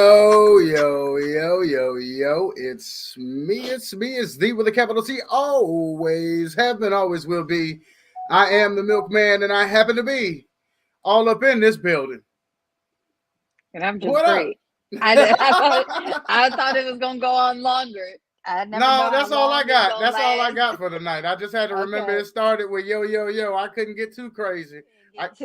Yo. It's the with a capital T. Always have been, always will be. I am the milkman, and I happen to be all up in this building. And I'm just What up? great. I thought it was gonna go on longer. I never know No, how that's all I long it's got. gonna That's all I last. got for tonight. I just had to remember Okay. it started with yo. I couldn't get too crazy. I Get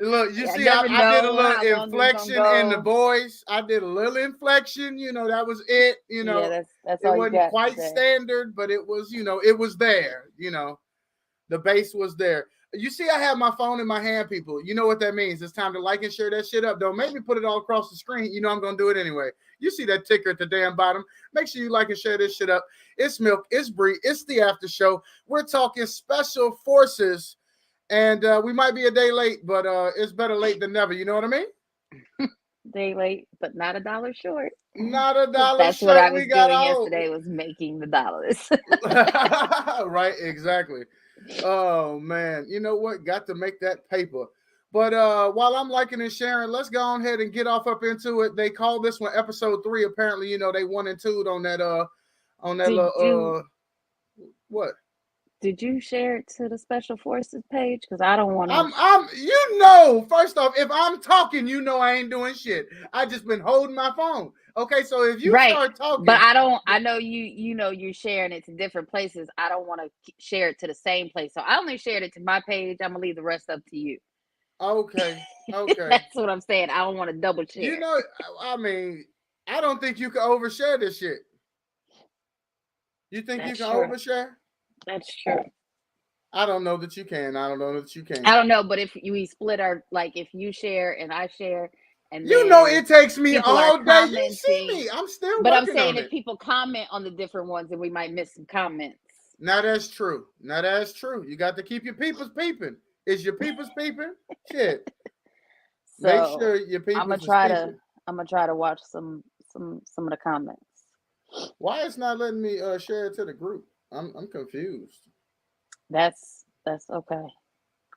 to look, you yeah, I see, never I did a know little how long it's gonna inflection in the go. voice. I did a little inflection. That was it. Yeah, that's It all you wasn't got quite today. standard, but it was, it was there. The bass was there. You see, I have my phone in my hand, people. You know what that means. It's time to like and share that shit up. Don't make me put it all across the screen. You know I'm going to do it anyway. You see that ticker at the damn bottom. Make sure you like and share this shit up. It's Milk. It's Bree. It's the after show. We're talking special forces. And we might be a day late, but it's better late than never. You know what I mean? Day late, but not a dollar short. Not a 'Cause dollar that's what I short. was We got doing out. yesterday, was making the dollars. Right, exactly. Oh man, you know what? Got to make that paper. But while I'm liking and sharing, let's go on ahead and get off up into it. They call this one episode 3. Apparently, they 1 and 2 on that Did you little what? did you share it to the special forces page? Because I don't want to. First off, if I'm talking, I ain't doing shit. I just been holding my phone. Okay, so if you Right. start But talking, I don't. I know you're sharing it to different places. I don't want to share it to the same place. So I only shared it to my page. I'm gonna leave the rest up to you. okay, okay. That's what I'm saying. I don't want to double You share. know, I mean, I don't think you can overshare this shit. You think you That's can true. overshare? That's true. I don't know that you can. I don't know that you I can. don't know, but if we split our, like, if you share and I share, and then It takes me people are all day. You see commenting, me. I'm still but I'm working saying on if it. people comment on the different ones, then we might miss some comments. Now that's true. Now that's true. You got to keep your peoples peeping. Is your peoples peeping? Shit. Make So sure your I'm gonna peoples is try to peeping. I'm gonna try to watch some of the comments. Why it's not letting me share it to the group? I'm confused. That's okay.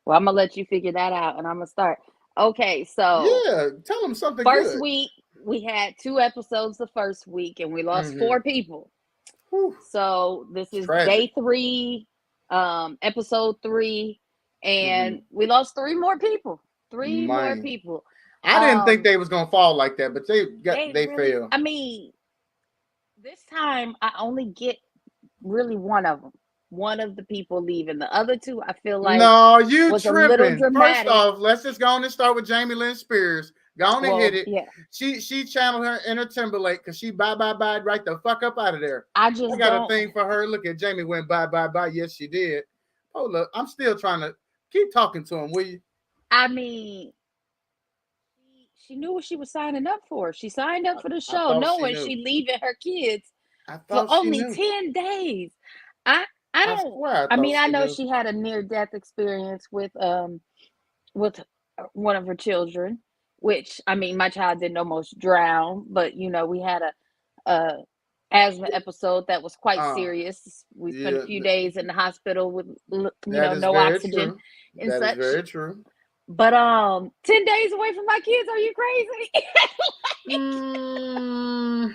Well, I'm gonna let you figure that out, and I'm gonna start. Okay, so Yeah, tell them something first good. week we had 2 episodes the first week, and we lost Mm-hmm. 4 people. Whew. So this is Tragic. day 3, episode 3, Mm-hmm. and we lost 3 more people. Three more Man, people. I didn't think Um, they was gonna fall like that, but they they really. fell. I mean, this time I only get really one of them. One of the people leaving. The other two, I feel like, No, you was a little tripping. First dramatic. off, let's just go on and start with Jamie Lynn Spears. Go on and hit Well, it. yeah, She channeled her inner Timberlake because she bye right the fuck up out of there. I I just got a don't. thing for her. Look at Jamie went bye. Yes, she did. Oh look, I'm still trying to keep talking to him. Will you? I mean, she knew what she was signing up for. She signed up for the I show, thought she knowing knew. she leaving her kids I for thought she only knew. 10 days. I I I don't. swear I I thought mean, I she know knew. she had a near death experience with one of her children, which, I mean, my child didn't almost drown, but we had a asthma episode that was quite Uh, serious. We spent a yeah, few days in the hospital with that is no very oxygen true. and That is such. very true. But 10 days away from my kids, are you crazy? Mm,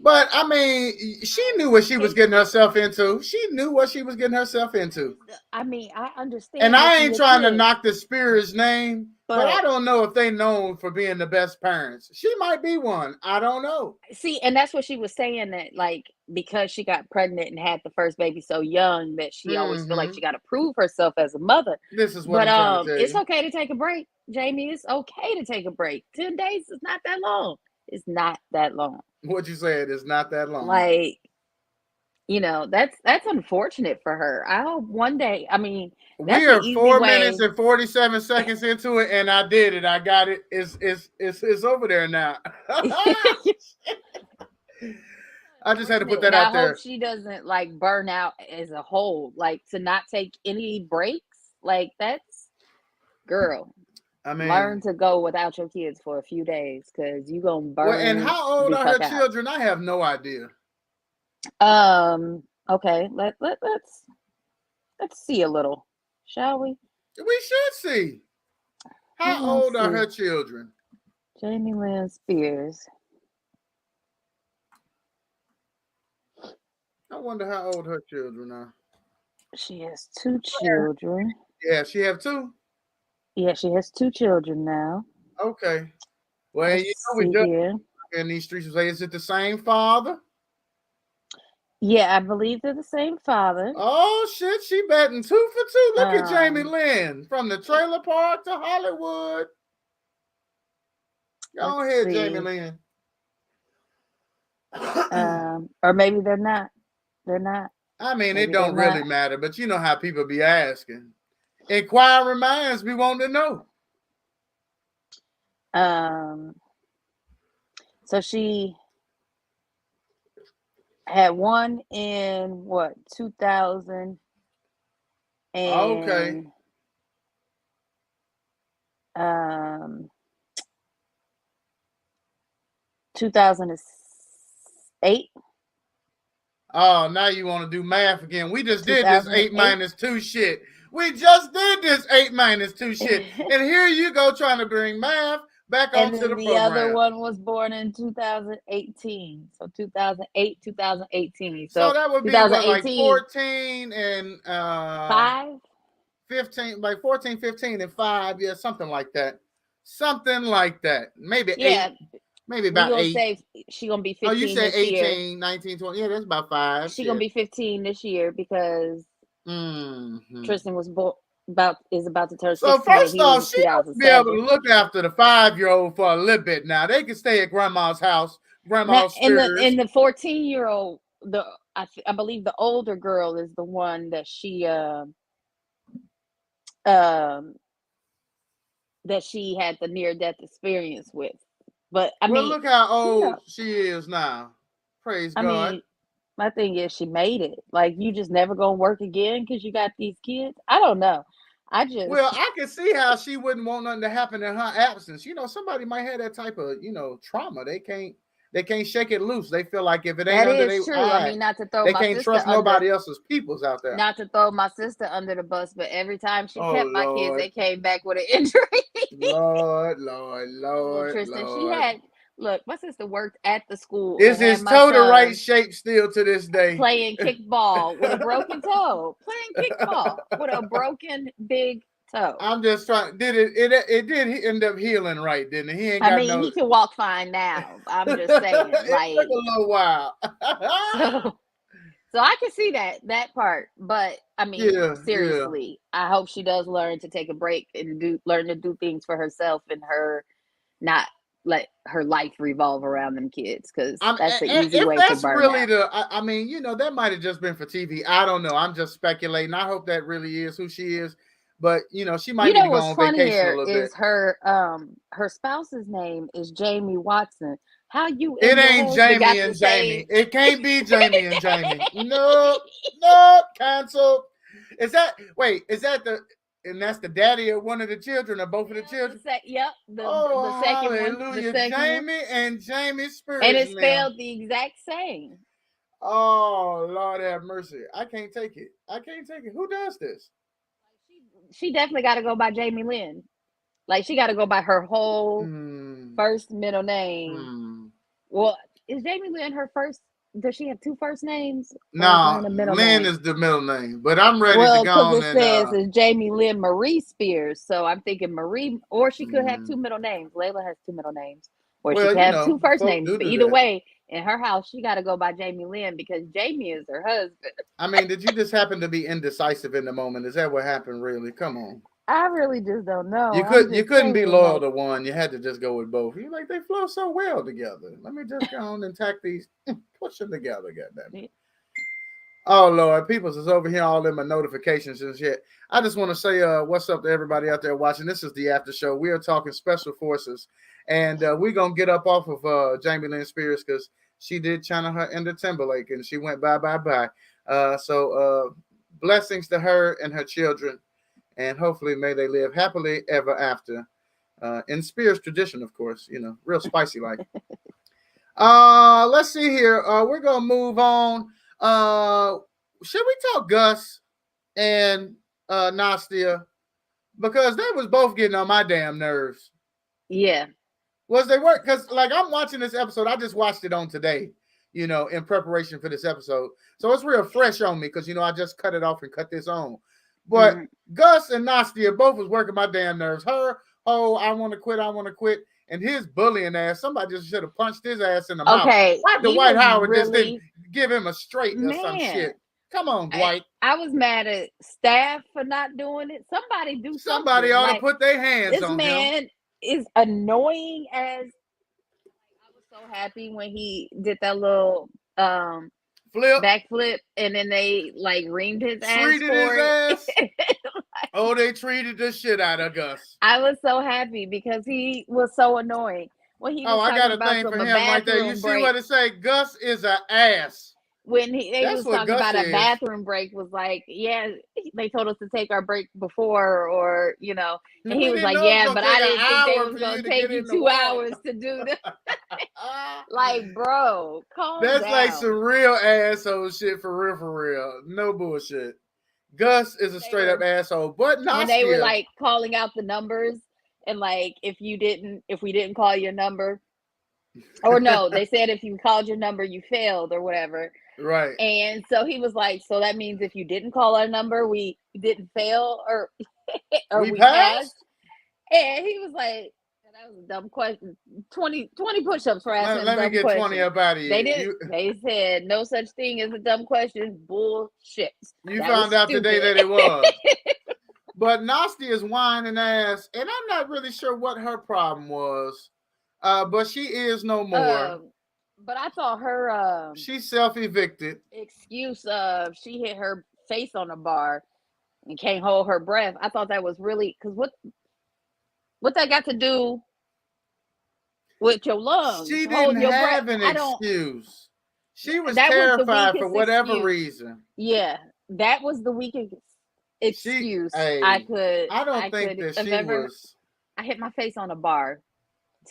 but I mean, she No, knew what she was getting patience. herself into. She knew what she was getting herself into. I mean, I And understand I losing ain't your trying to kids, knock the Spears name, but but I don't know if they known for being the best parents. She might be one. I don't know. see, and that's what she was saying, that, like, because she got pregnant and had the first baby so young, that she always feel like Mm-hmm. she got to prove herself as a mother. This is what But I'm trying to tell it's you. okay to take a break, Jamie. It's okay to take a break. 10 days is not that long. It's not that long. What you said is not that long. Like, that's unfortunate for her. I hope one day. I mean, We that's an are easy 4 minutes way. and 47 seconds into it, and I did it. I got it. It's over there now. I just had to put Unfortunate, that and I out hope there. she doesn't, like, burn out as a whole. Like, to not take any breaks. Like, that's, girl. I mean, Learn to go without your kids for a few days, because you gonna well, and burn how old the are her fuck out. children? I have no idea. Okay. Let's see a little, shall we? We should see. How old Let's are see. her children? Jamie Lynn Spears. I wonder how old her children are. She has two children. Yeah, she have two. Yeah, she has two children now. Okay. Well, Let's you know, we see just here. in these streets say, is it the same father? Yeah, I believe they're the same father. Oh shit, she betting 2 for 2. Look at Jamie Um, Lynn from the trailer park to Hollywood. Go let's ahead, Jamie see. Lynn. Or maybe they're not. They're not. I mean, it Maybe they're don't really not. matter, but you know how people be asking. Inquiring minds be wanting to know. Um, so she had one in what 2000 Okay. and um 2008. Oh, now you want to do math again. We just did this 8 2008. minus 2 shit. We just did this 8 minus 2 shit. And here you go trying to bring math back And onto then the the other program. one was born in 2018. So 2008, 2018. So So that would be what, like 2018, 14 and 5. 15, like 14, 15 and 5. Yeah, something like that. Something like that. Maybe Yeah, 8. Maybe we about gonna 8. say she gonna be Oh, you 15 said this year. 18, 19, 20. Yeah, that's about 5 She gonna shit. be 15 this year because Mm-hmm. Tristan was about to turn So 16 and first he was off, in she ought to be able 2007. to look after the 5-year-old for a little bit now. They can stay at grandma's house, Now, grandma in the Spears. 14-year-old, I believe the older girl is the one um that she had the near death experience with. But I Well, mean, look how you know, old she is now. Praise I God. mean, my thing is she made it. Like you just never gonna work again because you got these kids. I don't know. I just Well, I can see how she wouldn't want nothing to happen in her absence. You know, somebody might have that type of, trauma. They can't shake it loose. They feel like if it ain't that under is their true. I eye, mean, not to throw they my can't sister trust under nobody else's peoples out there. not to throw my sister under the bus, but every time she Oh kept my kids, Lord. they came back with an injury. Lord, Lord, Little Lord, Tristan, she Lord. had look, my sister worked at the school Is and had his my toe the right son shape still to this day? playing kickball with a broken toe. Playing kickball with a broken big toe. I'm just trying. Did it did end up healing right, didn't it? He ain't I got mean, no. he can walk fine now. I'm just saying, It took like, a little while. so so I can see that part. But I mean, Yeah, yeah. seriously, I hope she does learn to take a break and learn to do things for herself and her not let her life revolve around them kids because that's the easy If way to that's burn really out. I mean, that might have just been for TV. I don't know. I'm just speculating. I hope that really is who she is. But she might You need know to go what's on vacation a funnier little bit. is her spouse's name is Jamie Watson. How you It and your ain't husband Jamie got the and same? Jamie. It can't be Jamie and Jamie. No, no, cancel. Is that and that's the daddy of one of the children or both of the children? Yep, the Oh, second one, the hallelujah. second one, Jamie and Jamie and Spears it's now. spelled the exact same. Oh, Lord have mercy. I can't take it. I can't take it. Who does this? She definitely got to go by Jamie Lynn. Like she got to go by her whole Hmm. first middle name. Hmm. Well, is Jamie Lynn her first? Does she have two first names, or is No, one a middle Lynn name? is the middle name, but I'm ready to Well, go because on it and says it's Jamie Lynn Marie Spears, so I'm thinking Marie, or she could have two hmm. middle names. Layla has two middle names, or she Well, could have two first folk names. do But do either that. way, in her house, she got to go by Jamie Lynn because Jamie is her husband. I mean, did you just happen to be indecisive in the moment? Is that what happened? Really? Come on. I really just don't know. You I'm could you just couldn't be saying, loyal like, to one. You had to just go with both. You like they flow so well together. Let me just go on and tack these, push them together. Goddamn it. Oh Lord, people's is over here all in my notifications and shit. I just want to say what's up to everybody out there watching. This is the after show. We are talking special forces, and we're gonna get up off of Jamie Lynn Spears because she did channel her into Timberlake and she went bye bye bye. So blessings to her and her children, and hopefully may they live happily ever after. In Spears tradition, of course, real spicy like. Let's see here. We're gonna move on. Uh, should we talk Gus and Nastia because they was both getting on my damn nerves. yeah, Was they work? Because like I'm watching this episode, I just watched it on today. in preparation for this episode. So it's real fresh on me because I just cut it off and cut this on. But Gus and Nastia both was working my damn nerves. Her, I want to quit. And his bullying ass, somebody just should have punched his ass in the mouth. Why Dwight Howard just didn't give him a straight or some shit? Come on, Dwight. I was mad at staff for not doing it. Somebody do something. Somebody ought to put their hands on him. This man is annoying as. I was so happy when he did that little backflip, and then they reamed his ass for it. Oh, they treated the shit out of Gus. I was so happy because he was so annoying. When he was I got a thing for him right there. You see what it say? Gus is an ass. When they was talking about a bathroom break, was like, yeah, they told us to take our break before, or and he was like, yeah, but I didn't think they was gonna take you 2 hours to do that. Like, bro, calm down. That's like some real asshole shit for real. No bullshit. Gus is a straight up asshole. But when they were calling out the numbers, and if we didn't call your number, or no, they said if you called your number, you failed or whatever. Right. And so he was like, so that means if you didn't call our number, we didn't fail or we passed. And he was like, that was a dumb question. 20 push-ups for asking Let me get question. 20 up out of you. They didn't. They said no such thing as a dumb question. Bullshit. You found out today that it was. But Nasty is whining ass, and I'm not really sure what her problem was. But she is no more. But I thought her she's self-evicted. Excuse of she hit her face on a bar and can't hold her breath. I thought that was really because what that got to do with your lungs? She didn't have an excuse. She was terrified for whatever reason. Yeah, that was the weakest excuse I don't think that she was. I hit my face on a bar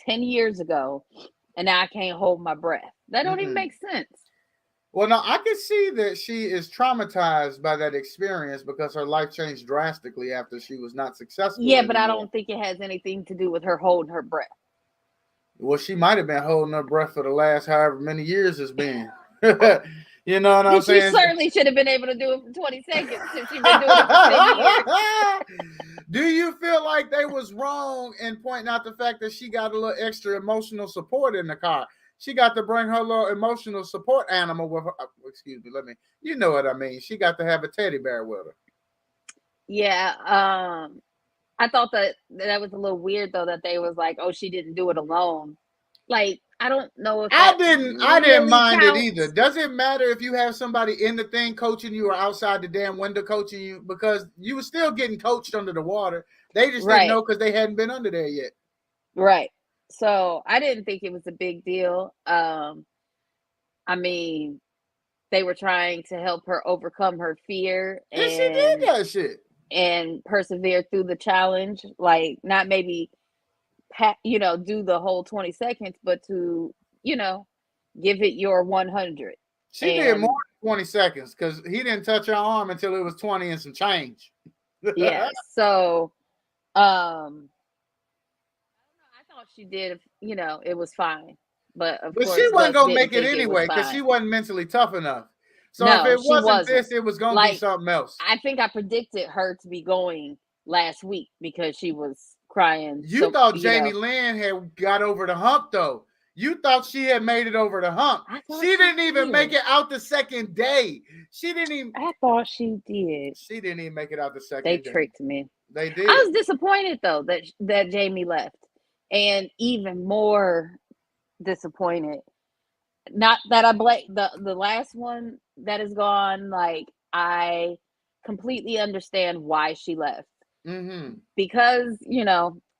10 years ago. And now I can't hold my breath. That don't even make sense. Well, no, I can see that she is traumatized by that experience because her life changed drastically after she was not successful. Yeah, but I don't think it has anything to do with her holding her breath. Well, she might have been holding her breath for the last however many years it's been. You know what I'm saying? She certainly should have been able to do it for 20 seconds since she's been doing it for 10 years. Do you feel like they was wrong in pointing out the fact that she got a little extra emotional support in the car? She got to bring her little emotional support animal with her. Excuse me, you know what I mean. She got to have a teddy bear with her. Yeah, I thought that was a little weird though that they was like, oh, she didn't do it alone. Like, I don't know if I didn't mind it either. Does it matter if you have somebody in the thing coaching you or outside the damn window coaching you? Because you were still getting coached under the water. They just didn't know because they hadn't been under there yet. Right. So I didn't think it was a big deal. I mean, they were trying to help her overcome her fear. And she did that shit. And persevere through the challenge. Like, not maybe do the whole 20 seconds, but to, give it your 100. She did more than 20 seconds because he didn't touch her arm until it was 20 and some change. Yeah. So, I thought she did, it was fine. But of course, she wasn't going to make it anyway because she wasn't mentally tough enough. So if it wasn't this, it was going to be something else. I think I predicted her to be going last week because she was crying. You thought Jamie Lynn had got over the hump, though. You thought she had made it over the hump. She didn't even make it out the second day. She didn't even. I thought she did. She didn't even make it out the second day. They tricked me. They did. I was disappointed though that Jamie left, and even more disappointed. Not that I blame the last one that is gone. Like, I completely understand why she left. Mm-hmm. Because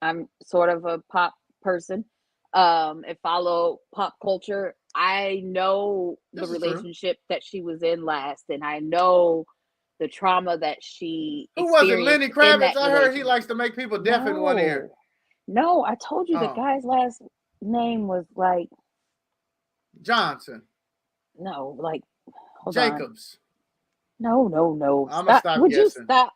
I'm sort of a pop person, and follow pop culture. I know the relationship that she was in last, and I know the trauma that she Who was it? Lenny Kravitz? I heard he likes to make people deaf in one ear. No, I told you the guy's last name was like Johnson. No, like Jacobs. No. I'm gonna stop Would guessing. You stop?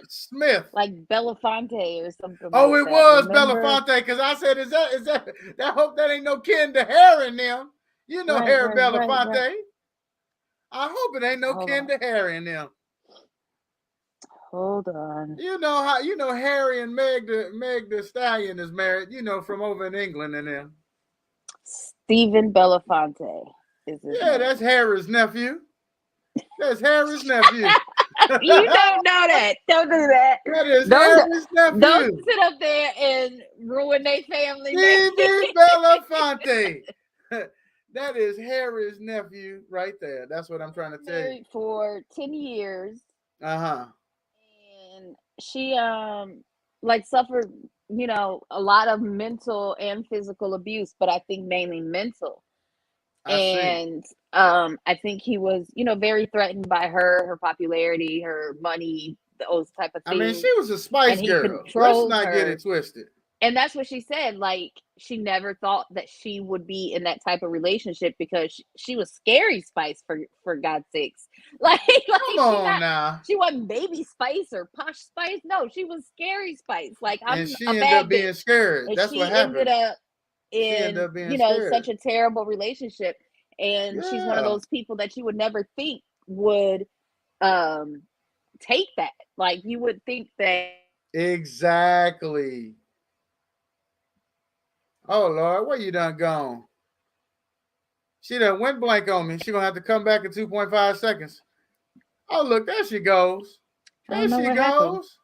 Smith. Like Belafonte or something. Oh, like it that. was Remember? Belafonte because I said, is that? I hope that ain't no Ken to Harry them. You know Right, Harry right, right, right. Belafonte. I hope it ain't no Hold kin on. to Harry and them. Hold on. You know how Harry and Meg the Stallion is married. From over in England and them. Stephen Belafonte is his Yeah, that's name. Harry's nephew. That's Harry's nephew. You That don't know that. Don't do that. is Don't Harry's don't nephew. sit up there and ruin their family name. Stevie Belafonte. That is Harry's nephew right there. That's what I'm trying to tell you. Married for 10 years, Uh-huh. and she like suffered, a lot of mental and physical abuse, but I think mainly mental. I see. And I think he was, very threatened by her popularity, her money, those type of I mean, things, she was a and Spice he Girl. Let's controlled not get her. it twisted. And that's what she said, like she never thought that she would be in that type of relationship because she was scary Spice, for God's sakes. Like Come on now. she wasn't Baby Spice or Posh Spice. No, she was scary Spice. Like, And I'm a she ended up bad being bitch. scared. And That's what she ended happened. up She ended in, up being scared. such a terrible relationship. And she's one of Yeah. those people that you would never think would um take that. Like, you would think that Exactly. Oh Lord, where you done gone? She done went blank on me. She gonna have to come back in 2.5 seconds. Oh look, there she goes. I There don't know she what happened. goes.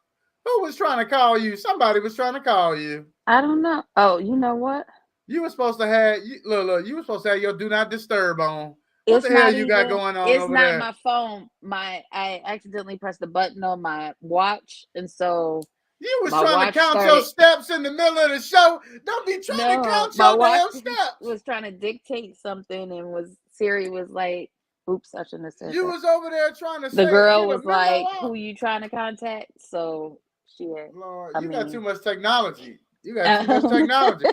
Who was trying to call you? Somebody was trying to call you. I don't know. Oh, you know what? You were supposed to have look. You were supposed to have your do not disturb on. What It's the hell not you got even, going on it's over not there? my phone. I accidentally pressed the button on my watch, and so You was my trying to watch count your started. steps in the middle of the show. Don't be trying to No, count my your watch damn steps. was trying to dictate something, and Siri was like, oops, I shouldn't have said You that. was over there trying to The say girl get a was memo like, out. who you trying to contact? So she had, Lord, I you got too mean, much technology. You got too much um, technology.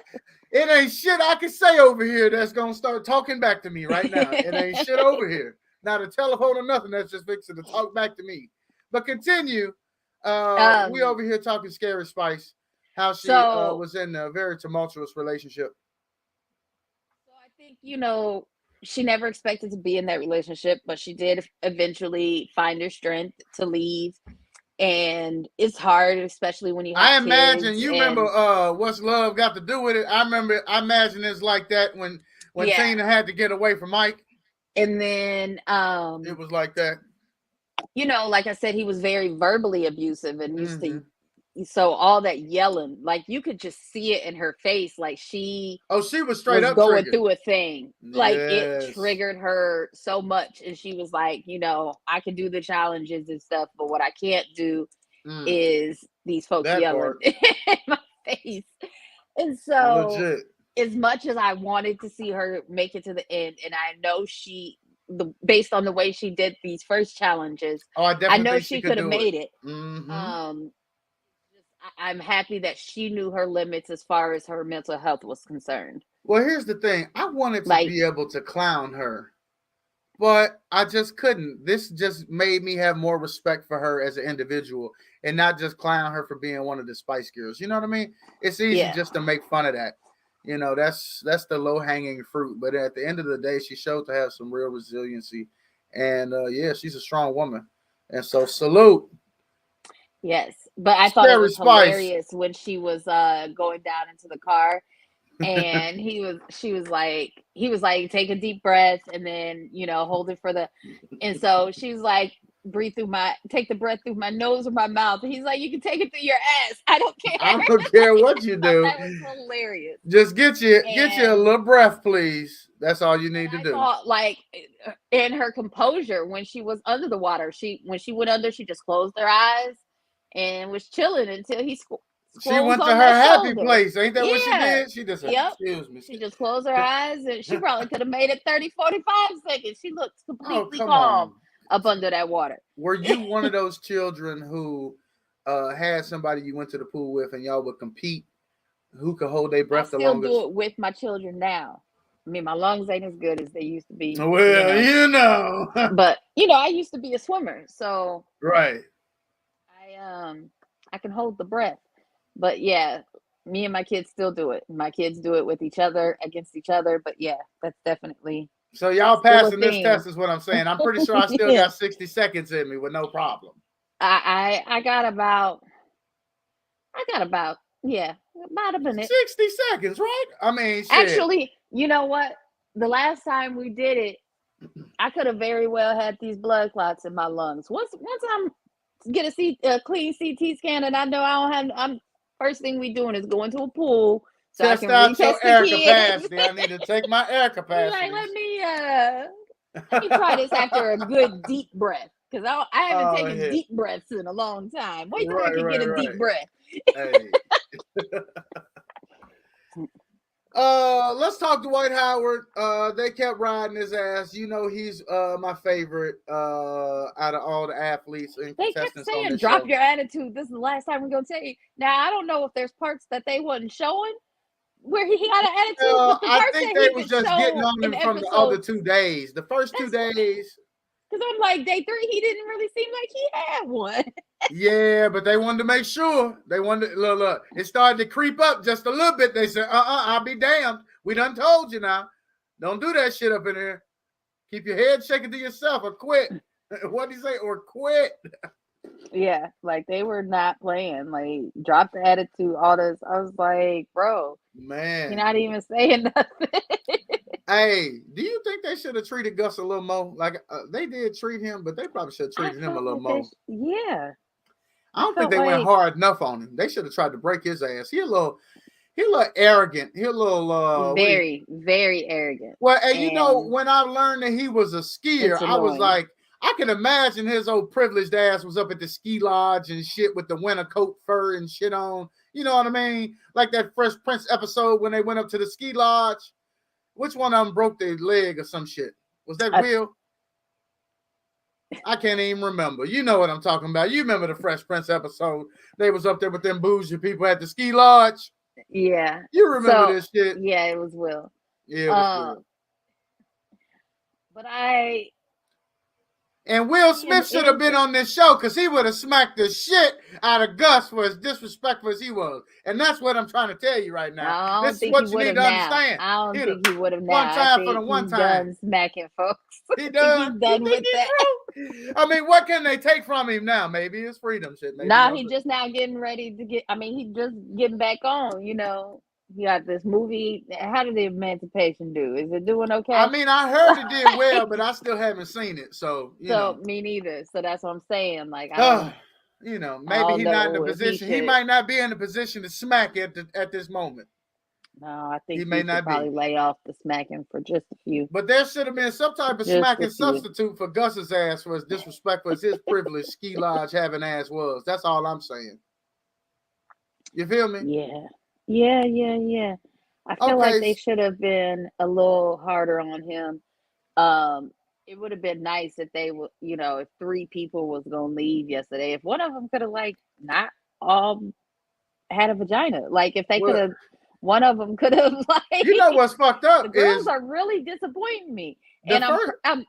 It ain't shit I can say over here that's gonna start talking back to me right now. It ain't shit over here. Not a telephone or nothing that's just fixing to talk back to me. But continue. We um, over here talking Scary Spice, how she so was in a very tumultuous relationship. So I think, she never expected to be in that relationship, but she did eventually find her strength to leave. And it's hard, especially when you have I imagine kids. you remember And what's love got to do with it. I imagine it's like that when yeah. Tina had to get away from Mike. And then, It was like that. like I said, he was very verbally abusive and used to, Mm-hmm. so all that yelling, like you could just see it in her face. Like she Oh, she was straight was up going triggered. through a thing. Like it Yes. triggered her so much. And she was like, I can do the challenges and stuff, but what I can't do Mm, is these folks that yelling part. in my face. And so, Legit. as much as I wanted to see her make it to the end, and I know based on the way she did these first challenges, Oh, I I definitely know think she she could could have do it. made it. Mm-hmm. Um, I'm happy that she knew her limits as far as her mental health was concerned. Well, here's the thing. I wanted to Like, be able to clown her, but I just couldn't. This just made me have more respect for her as an individual and not just clown her for being one of the Spice Girls. You know what I mean? It's easy yeah, just to make fun of that. That's the low hanging fruit. But at the end of the day, she showed to have some real resiliency, and yeah, she's a strong woman. And so salute, yes. But I thought it Scary was Spice. hilarious when she was going down into the car, and he was like, take a deep breath and then hold it for the, and so she's like, take the breath through my nose or my mouth, and he's like, you can take it through your ass, I don't care. I don't care what you I thought do. that was hilarious. Just get you a and little breath, please. That's all you and need to I do. thought, like, in her composure when she was under the water, when she went under, she just closed her eyes and was chilling until he She scrolls went to on her that happy shoulder. place. Ain't that what she Yeah. did? She just said, Yep. excuse me. She just closed her eyes, and she probably could have made it 30, 45 seconds. She looked Oh, completely come on. calm up under that water. Were you one of those children who had somebody you went to the pool with and y'all would compete who could hold their I breath the still do longest? it with my children now. I mean, my lungs ain't as good as they used to be, Well, but I used to be a swimmer, so right. I um I can hold the breath. But yeah, Me and my kids still do it. My kids do it with each other, against each other. But yeah, that's definitely So y'all still a passing this thing. test is what I'm saying. I'm pretty sure I still Yeah. got 60 seconds in me with no problem. I got about yeah, about a minute. 60 seconds, right? I mean, shit. Actually, you know what? The last time we did it, I could have very well had these blood clots in my lungs. Once I'm get a clean CT scan, and I know I don't have. I'm first thing we doing is going to a pool so I Test can out retest your the air kids. capacity. I need to take my air Be like, capacities. let me try this after a good deep breath because I haven't Oh, taken hit. deep breaths in a long time. Wait till I Right, can get right, a deep right. breath. Hey. Let's talk Dwight Howard. They kept riding his ass. You know, he's my favorite out of all the athletes and They kept contestants on saying, this "Drop show. your attitude." This is the last time we're gonna tell you. Now I don't know if there's parts that they wasn't showing where he had an attitude, but the I parts think that they he was could just getting show on in him from the other episode, 2 days. The first two that's what. days, Because I'm like, day 3, he didn't really seem like he had one. yeah, but they wanted to make sure. They wanted to, look. It started to creep up just a little bit. They said, I'll be damned. We done told you now. Don't do that shit up in here. Keep your head shaking to yourself or quit. What did he say? Or quit. Yeah, like they were not playing. Like, drop the attitude, all this. I was like, bro, you're Man. not even saying nothing. Hey, do you think they should have treated Gus a little more? Like they did treat him, but they probably should have I treated him a felt little like more. yeah, I I don't think felt they went like hard enough on him. They should have tried to break his ass. He a little arrogant. He a little very, very arrogant, well, and you know, and when I learned that he was a skier, it's I was annoying. like, I can imagine his old privileged ass was up at the ski lodge and shit with the winter coat fur and shit on. You know what I mean? Like that Fresh Prince episode when they went up to the ski lodge. Which one of them broke their leg or some shit? Was that I, Will? I can't even remember. You know what I'm talking about. You remember the Fresh Prince episode? They was up there with them bougie people at the ski lodge. yeah. You remember So this shit? yeah, it was Will. Yeah, it was Um, Will. but I And Will being Smith should have in been on this show because he would have smacked the shit out of Gus for as disrespectful as he was. And that's what I'm trying to tell you right now. I don't This is think he what you would need have to now. understand. I don't Here, think he would have one now. I time for the think one he's time. done smacking folks. He I think he's done. You done think with he's that. through? I mean, what can they take from him now? Maybe his freedom shit. Maybe Now no. he just now getting ready to get. I mean, he just getting back on. You know, he got this movie. How did the Emancipation do? Is it doing I okay? mean, I heard it did well, but I still haven't seen it. So So me neither. So that's what I'm saying. Like uh, I maybe don't he's not in a know if he position. He should. might not be in a position to smack at this moment. No, I He think may he should not probably be. lay off the smacking for just a few. But there should have been some type of Just a smacking few. substitute for Gus's ass for as disrespectful as his privileged ski lodge having ass was. That's all I'm saying. You feel me? Yeah. Yeah. I feel like Okay. they should have been a little harder on him. Um, it would have been nice if they would, if 3 people was gonna leave yesterday. If one of them could have like not all had a vagina, like if they could Well, have, one of them could have you know like. what's fucked The up girls is are really disappointing me, the and first. I'm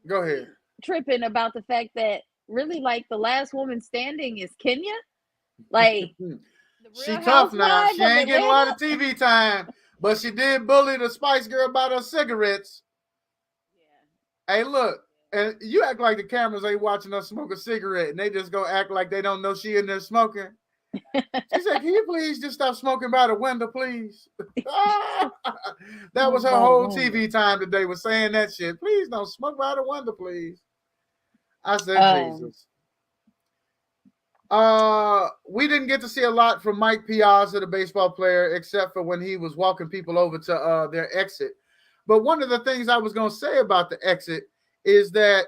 Go ahead. tripping about the fact that really like the last woman standing is Kenya, like the She Real tough now. Housewives She of ain't getting a lot Atlanta. of TV time, but she did bully the Spice Girl about her cigarettes. Yeah. Hey, look, and you act like the cameras ain't watching us smoke a cigarette, and they just go act like they don't know she in there smoking. She said, "Can you please just stop smoking by the window, please?" That was Smoke her by the whole window. TV time today, was saying that shit. Please don't smoke by the window, please. I said, Um, Jesus. We didn't get to see a lot from Mike Piazza, the baseball player, except for when he was walking people over to their exit. But one of the things I was gonna say about the exit is that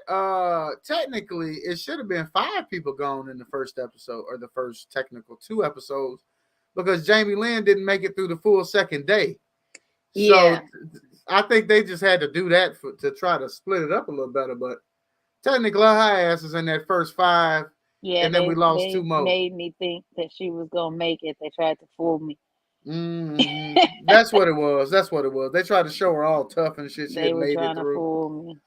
technically it should have been 5 people gone in the first episode or the first technical 2 episodes because Jamie Lynn didn't make it through the full second day. yeah, So I think they just had to do that to try to split it up a little better. But technically, her ass is in that first 5, yeah. and then we lost They 2 more. made me think that she was gonna make it. They tried to fool me. Mm-hmm. That's what it was. That's what it was. They tried to show her all tough and shit. She They had were made it trying to through. fool me.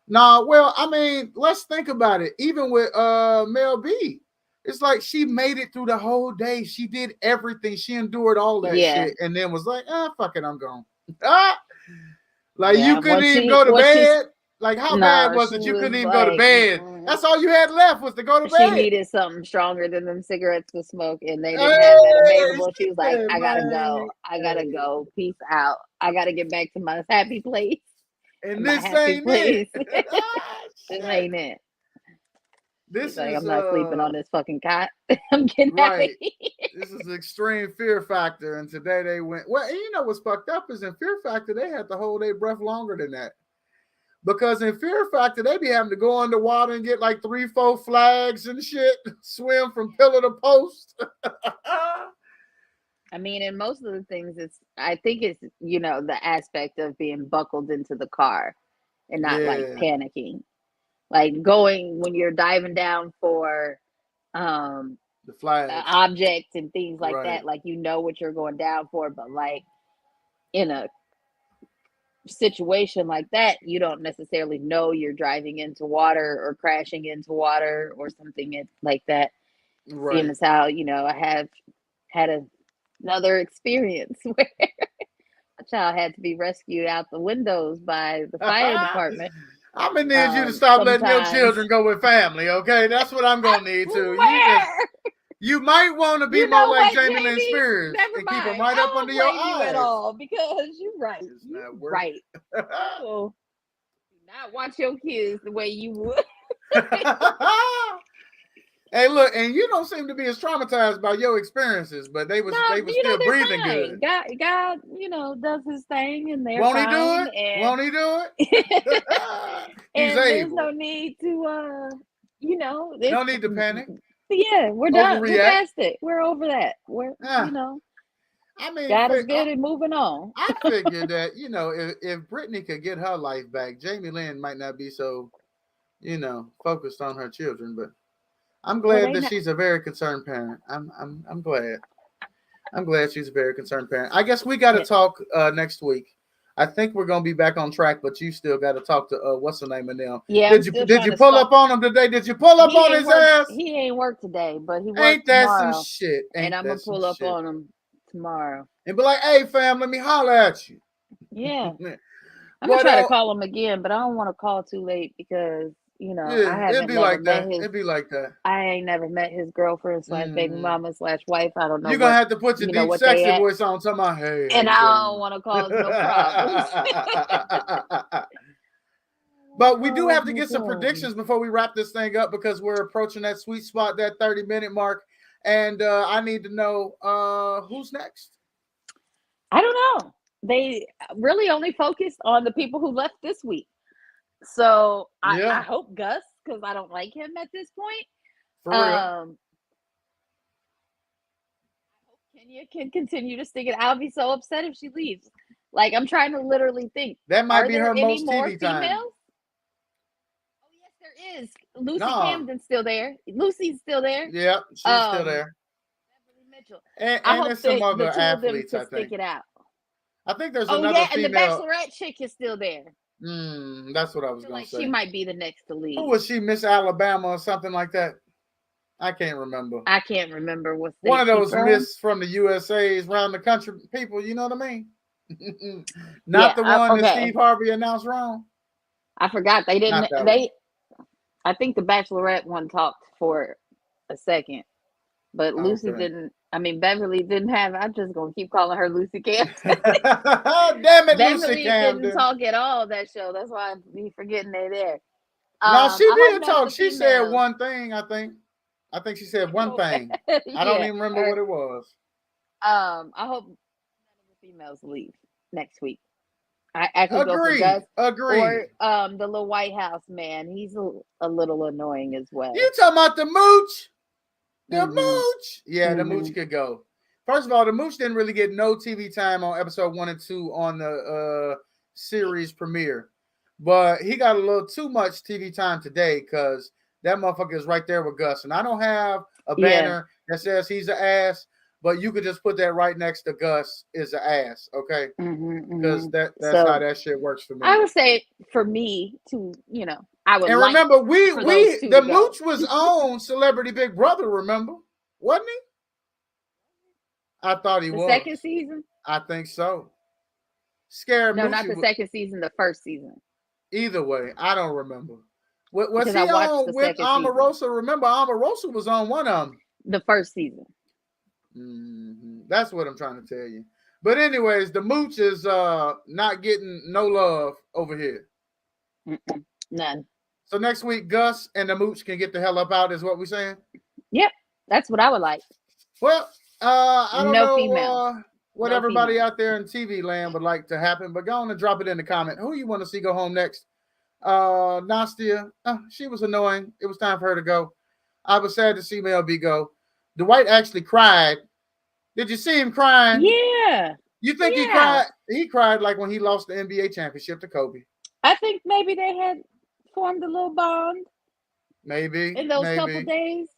Nah, well, I mean, let's think about it. Even with Mel B, It's like she made it through the whole day. She did everything. She endured all that Yeah, shit, and then was like, "Ah, fuck it, I'm gone." Ah, like yeah. you couldn't even go to Once she's bed. Like how bad no, was she it? You was couldn't even go to like, bed. That's all you had left was to go to she bed. needed something stronger than them cigarettes to smoke, and they didn't have that Hey, available. She she was like, said, "I gotta man, go. I gotta hey, go. Peace out. I gotta get back to my happy place. and My this happy ain't it. place. Ah, This shit. ain't it." She's This like, is "I'm not sleeping on this fucking cot. I'm getting out of right. here." This is extreme fear factor, and today they went. Well, and you know what's fucked up is in fear factor they had to hold their breath longer than that. Because in Fear Factor, they be having to go underwater and get like 3, 4 flags and shit, swim from pillar to post. I mean, and most of the things, I think it's, the aspect of being buckled into the car and not like Yeah, panicking. Like going when you're diving down for um the flags, objects and things like right, that, like what you're going down for, but like in a situation like that, you don't necessarily know you're driving into water or crashing into water or something like that. Seeing right. as how, I have had another experience where a child had to be rescued out the windows by the fire department. I'm gonna need you to stop letting your Sometimes children go with family, okay? That's what I'm I gonna need to. swear, You might want to be you more know like what, Jamie Lynn Jamie? Spears Never and keep them mind. right up I under don't your blame you at eyes. all because you're right. It's You're not worth. right. People do not watch your kids the way you would. Hey, look, and you don't seem to be as traumatized by your experiences, but they No, was still breathing they're good. fine. God, does his thing and they're Won't he do fine. it? Won't he do it? He's And there's no able. need to No it's need to panic. yeah, we're done. We're Overreact. past it. We're over that. We're Ah, I mean, God is good and moving on. I figured that if Brittany could get her life back, Jamie Lynn might not be so focused on her children. But I'm Well, glad they that not she's a very concerned parent. I'm glad. I'm glad she's a very concerned parent. I guess we got to yeah, talk next week. I think we're gonna be back on track, but you still got to talk to what's the name of them? yeah, I'm Did you still did trying you to pull stalk. up on him today? Did you pull up on his ass? He ain't work today, but he Ain't worked that some tomorrow. shit? And Ain't I'm gonna that some pull up shit? on him tomorrow. And be like, hey fam, let me holler at you. Yeah. I'm gonna But try to call him again, but I don't want to call too late because I yeah, it'd haven't be never like met that. his. It'd be like that. I ain't never met his girlfriend slash baby Mm. mama slash wife. I don't know You're gonna what have to put your deep what they sexy at, voice on, talking about, hey, how and you I don't doing? want to cause no problems. But we do Cause have to no get some problems. predictions before we wrap this thing up because we're approaching that sweet spot, that 30-minute mark. And I need to know who's next. I don't know. They really only focused on the people who left this week. So I Yeah, hope Gus, because I don't like him at this point. for real. Um, I hope Kenya can continue to stick it. I'll be so upset if she leaves. Like I'm trying to literally think. That might Are be there her any most more TV time. females? Oh yes, there is. Lucy No. Camden's still there. Lucy's still there. Yeah, she's still Um, there. Beverly Mitchell. I And hope there's some that the other two of them athletes, can I stick think. it out. I think there's Oh another yeah, and the female. Bachelorette chick is still there. That's what I I was feel gonna like she say. might be the next to Who leave. was she? Miss Alabama or something like that? I can't remember. I can't remember what One state of she's those from. Miss from the USA's around the country people, you know what I mean? Not Yeah, the one that Steve okay. Harvey announced wrong. I forgot they Not didn't. that one. I think the Bachelorette one talked for a second, but Lucy Okay. didn't. I mean, Beverly didn't have. I'm just gonna keep calling her Lucy Camden. Damn it, Lucy Beverly didn't Camden. talk at all that show. That's why I be forgetting they're there. No, she I hope did none of talk. the She said females. one thing, I think. I think she said I one hope, thing. I don't yeah. even remember what it was. I hope none of the females leave next week. I could go for Gus Agreed. or Agreed. the little White House man. He's a little annoying as You well. talking about the mooch? The Mhm. mooch. Yeah, the mooch Mhm. could go. First of all, the mooch didn't really get no TV time on episode 1 and 2 on the series premiere. But he got a little too much TV time today because that motherfucker is right there with Gus. And I don't have a Yeah. banner that says he's an ass, but you could just put that right next to Gus is an ass, okay? Mhm. Because Mhm. that's how So that shit works for I me. would say for me to, I would And like remember, for those two the to go. Mooch was on Celebrity Big Brother. Remember, wasn't he? I thought he The was. second season? I think so. Scared No, not Moochie the was. second season. The first season. Either way, I don't remember. Was Because he I watched on the with second season. Omarosa? Remember, Omarosa was on one of them. The first season. That's what I'm trying to tell you. But anyways, the Mooch is not getting no love over here. None. So next week, Gus and the Mooch can get the hell up out, is what we're saying? Yep. That's what I would like. Well, I don't No know females. what No everybody females. out there in TV land would like to happen, but go on and drop it in the comment. Who you want to see go home next? Nastia, she was annoying. It was time for her to go. I was sad to see Mel B go. Dwight actually cried. Did you see him crying? Yeah. You think he cried? He cried like when he lost the NBA championship to Kobe. I think maybe they had formed a little bond Maybe in those couple days.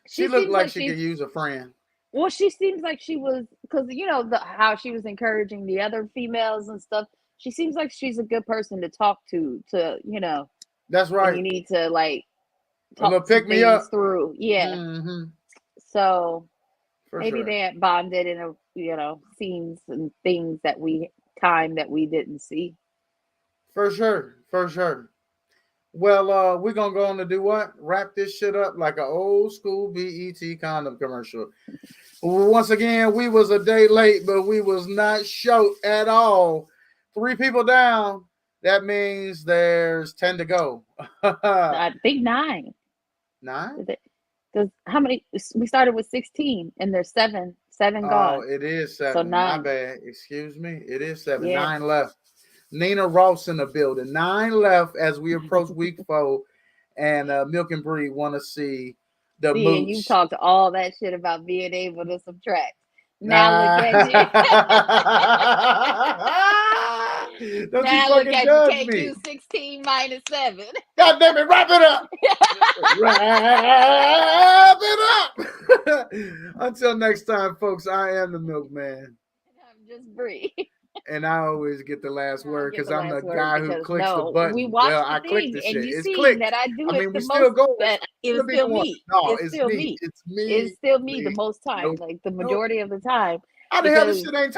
She looked like she could use a friend. Well, she seems like she was, because you know how she was encouraging the other females and stuff. She seems like she's a good person to talk to you know. That's right. You need to like talk pick me up through. Yeah. So for maybe sure. they had bonded in a scenes and things that we didn't see. For sure. Well, we're gonna go on to do what? Wrap this shit up like an old school BET condom commercial. Once again, we was a day late, but we was not short at all. 3 people down. That means there's 10 to go. I think 9. 9? Because how many? We started with 16, and there's 7 gone. Oh, it is 7. So 9. My bad. Excuse me. It is 7. Yeah. 9 left. Nina Ross in the building. 9 left as we approach week 4, and Milk and Bree want to see the Mooch. And you talked all that shit about being able to subtract. Now look at you. Don't now you look fucking at judge you. Can't me. do 16 minus 7. God damn it, wrap it up. Wrap it up. Until next time, folks, I am the Milkman. I'm just Bree. And I always get the last word because I'm the guy who clicks the no, button. we watched well, the I thing, click the shit. and you It's see clicked. that I do I it mean, the we most. still go. That it was still me. No, it's still me. It's me. It's still me me. the most time, Nope. like the majority of the time. How the hell this shit ain't